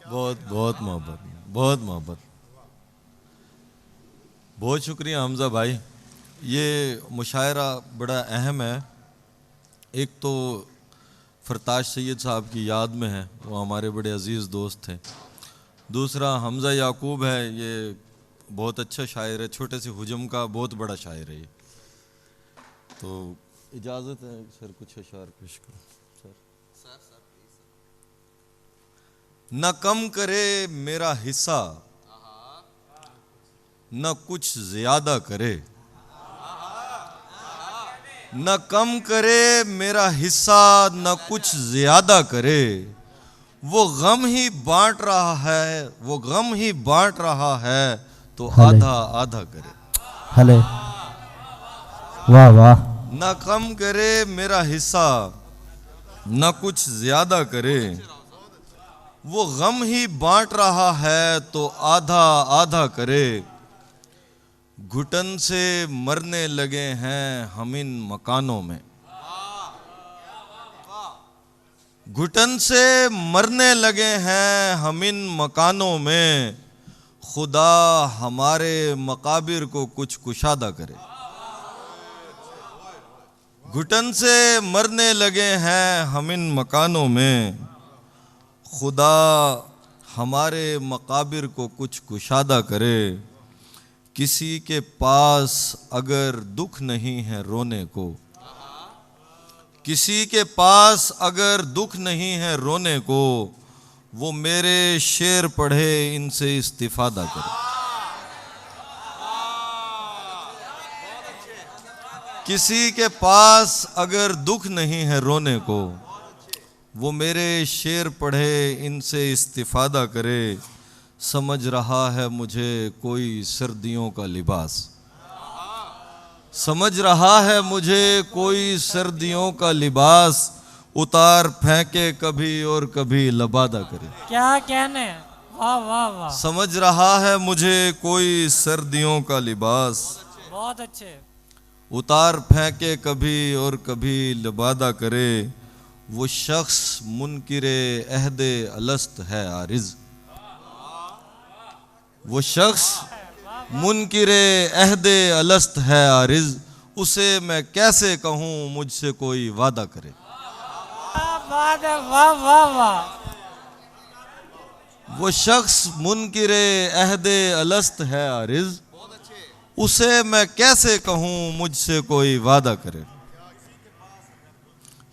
बहुत बहुत मोहब्बत, बहुत मोहब्बत। बहुत शुक्रिया हमजा भाई। ये मुशायरा बड़ा अहम है। एक तो फरताश सैयद साहब की याद में है, वो हमारे बड़े अजीज़ दोस्त थे। दूसरा हमजा याकूब है, ये बहुत अच्छा शायर है, छोटे से हुजम का बहुत बड़ा शायर है ये। तो इजाज़त है सर, कुछ अशार पेश करो सर। न कम करे मेरा हिस्सा, न कुछ ज्यादा करे। न कम करे मेरा हिस्सा, न कुछ ज्यादा करे। वो गम ही बांट रहा है, वो गम ही बांट रहा है, तो हले आधा आधा करे। हले वाह वाह। न कम करे मेरा हिस्सा, न कुछ ज्यादा करे। वो गम ही बांट रहा है, तो आधा आधा करे। घुटन से मरने लगे हैं हम इन मकानों में। घुटन से मरने लगे हैं हम इन मकानों में। खुदा हमारे मकाबिर को कुछ कुशादा करे। घुटन से मरने लगे हैं हम इन मकानों में। खुदा हमारे मकाबिर को कुछ कुशादा करे। किसी के पास अगर दुख नहीं है रोने को, किसी के पास अगर दुख नहीं है रोने को, वो मेरे शेर पढ़े इनसे इस्तिफादा करे। किसी के पास अगर दुख नहीं है रोने को, वो मेरे शेर पढ़े इनसे इस्तिफादा करे। समझ रहा है मुझे कोई सर्दियों का लिबास, समझ रहा है मुझे कोई सर्दियों का लिबास। उतार फेंके कभी और कभी लबादा करे। क्या कहने, वाह वाह वाह, समझ रहा है मुझे कोई सर्दियों का लिबास। बहुत अच्छे। उतार फेंके कभी और कभी लबादा करे। वो शख्स मुनकिरे अहदे अलस्त है आरिज। वो शख्स मुनकिरे अहदे अलस्त है आरिज। उसे मैं कैसे कहूँ मुझसे कोई वादा करे। क्या बात है, वाह वाह वाह। वो शख्स मुनकिरे अहदे अलस्त है आरिज। उसे मैं कैसे कहूँ मुझसे कोई वादा करे।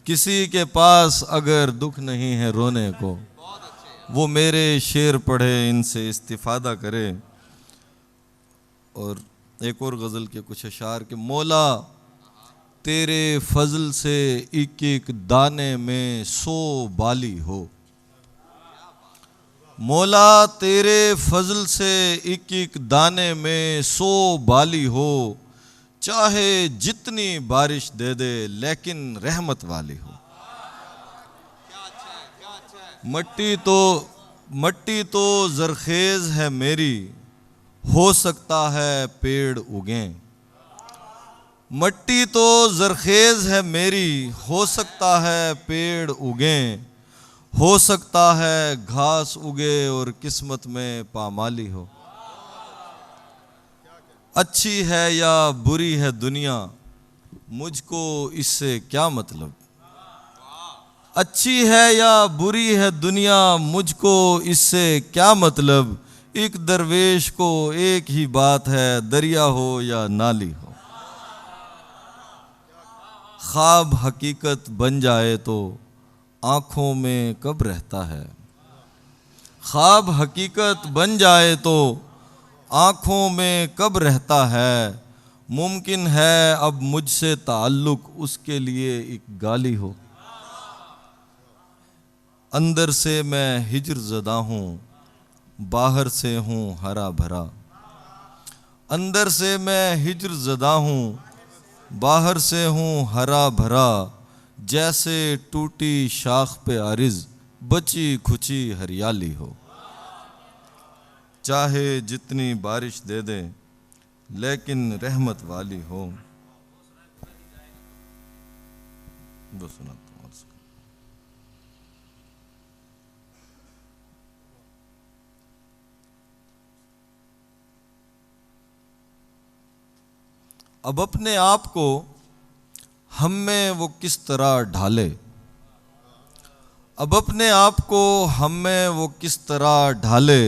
किसी के पास अगर दुख नहीं है रोने को, वो मेरे शेर पढ़े इनसे इस्तिफादा करे। और एक और गज़ल के कुछ अशार के, मौला तेरे फजल से एक एक दाने में 100 बाली हो। मौला तेरे फजल से एक एक दाने में 100 बाली हो। चाहे जितनी बारिश दे दे लेकिन रहमत वाली हो। मट्टी तो जरखेज है मेरी, हो सकता है पेड़ उगें। मट्टी तो जरखेज है मेरी, हो सकता है पेड़ उगें। हो सकता है घास उगे और किस्मत में पामाली हो। अच्छी है या बुरी है दुनिया, मुझको इससे क्या मतलब। अच्छी है या बुरी है दुनिया, मुझको इससे क्या मतलब। एक दरवेश को एक ही बात है, दरिया हो या नाली हो। ख्वाब हकीकत बन जाए तो आंखों में कब रहता है। ख्वाब हकीकत बन जाए तो आंखों में कब रहता है। मुमकिन है अब मुझसे ताल्लुक उसके लिए एक गाली हो। अंदर से मैं हिज्र ज़दा हूँ, बाहर से हूँ हरा भरा। अंदर से मैं हिज्र ज़दा हूँ, बाहर से हूँ हरा भरा। जैसे टूटी शाख पे आरिज, बची खुची हरियाली हो। चाहे जितनी बारिश दे दे लेकिन रहमत वाली हो। वो सुना अब अपने आप को हम में वो किस तरह ढाले, अब अपने आप को हम में वो किस तरह ढाले,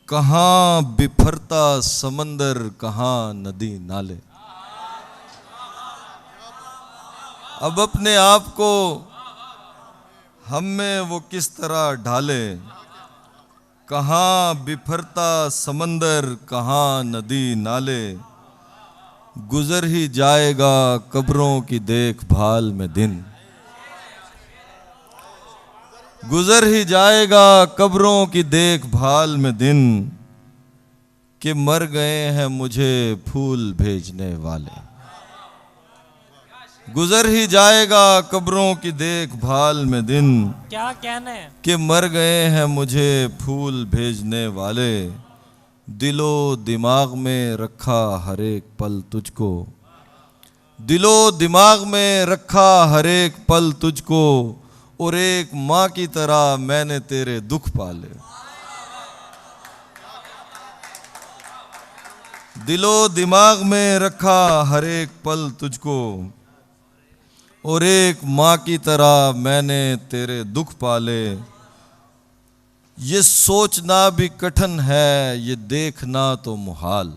कहाँ बिफरता समंदर कहाँ नदी नाले। अब अपने आप को हम में वो किस तरह ढाले, कहाँ बिफरता समंदर कहाँ नदी नाले। गुजर ही जाएगा कब्रों की देखभाल में दिन, गुजर ही जाएगा कब्रों की देखभाल में दिन, कि मर गए हैं मुझे फूल भेजने वाले। गुजर ही जाएगा कब्रों की देखभाल में दिन, क्या कहने, कि मर गए हैं मुझे फूल भेजने वाले। दिलो दिमाग में रखा हर एक पल तुझको, दिलो दिमाग में रखा हर एक पल तुझको, और एक माँ की तरह मैंने तेरे दुख पाले। दिलो दिमाग में रखा हर एक पल तुझको, और एक माँ की तरह मैंने तेरे दुख पाले। ये सोचना भी कठिन है ये देखना तो मुहाल,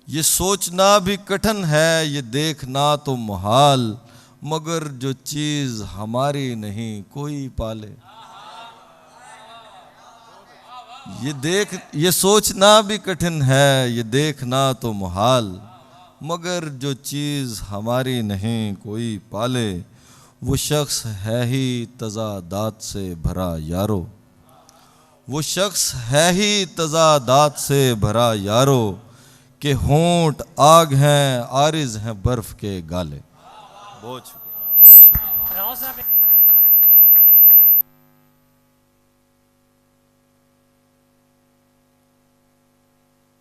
ये सोचना भी कठिन है ये देखना तो मुहाल, मगर जो चीज हमारी नहीं कोई पाले। ये सोचना भी कठिन है ये देखना तो मुहाल, मगर जो चीज हमारी नहीं कोई पाले। वो शख्स है ही तज़ादात से भरा यारो, वो शख्स है ही तज़ादात से भरा यारो, के होंठ आग हैं आरिज हैं बर्फ के गाले। बहुत शुक्रिया। राव साहब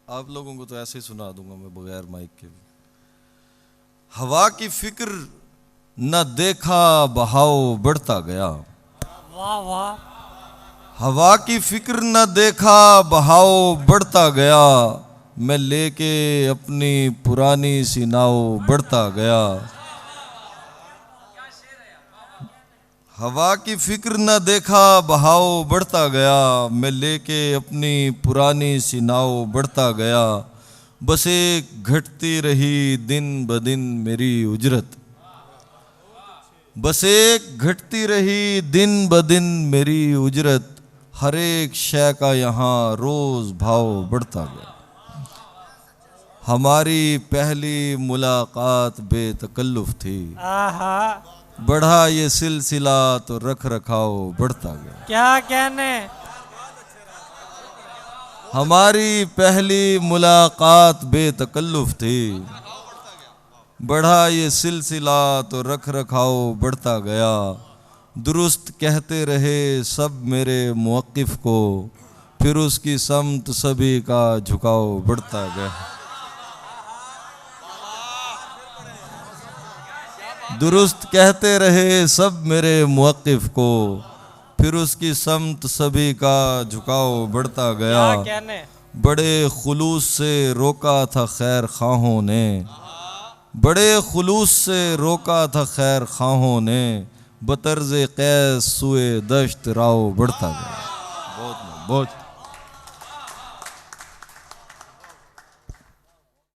आप लोगों को तो ऐसे ही सुना दूंगा मैं बगैर माइक के भी। हवा की फिक्र न देखा बहाव बढ़ता गया, वाह वाह, हवा की फिक्र न देखा बहाव बढ़ता गया, मैं लेके अपनी पुरानी सी नाव बढ़ता गया। हवा की फिक्र न देखा बहाव बढ़ता गया, मैं लेके अपनी पुरानी सी नाव बढ़ता गया। बस एक घटती रही दिन ब दिन मेरी उजरत, बस एक घटती रही दिन ब दिन मेरी उजरत, हर एक शय का यहाँ रोज भाव बढ़ता गया। हमारी पहली मुलाकात बेतकल्लुफ थी, आहा, बढ़ा ये सिलसिला तो रख रखाव बढ़ता गया। क्या कहने, हमारी पहली मुलाकात बेतकल्लुफ थी, बढ़ा ये सिलसिला तो रख रखाव बढ़ता गया। दुरुस्त कहते रहे सब मेरे मुवक्किफ को, फिर उसकी समत सभी का झुकाव बढ़ता गया। दुरुस्त कहते रहे सब मेरे मुवक्किफ को, फिर उसकी समत सभी का झुकाव बढ़ता गया। क्या कहने, बड़े खुलूस से रोका था खैर खाहों ने, बड़े खुलूस से रोका था खैर खाहों ने, बतर्ज़े कैस सुए दश्त राव बढ़ता गया। बहुत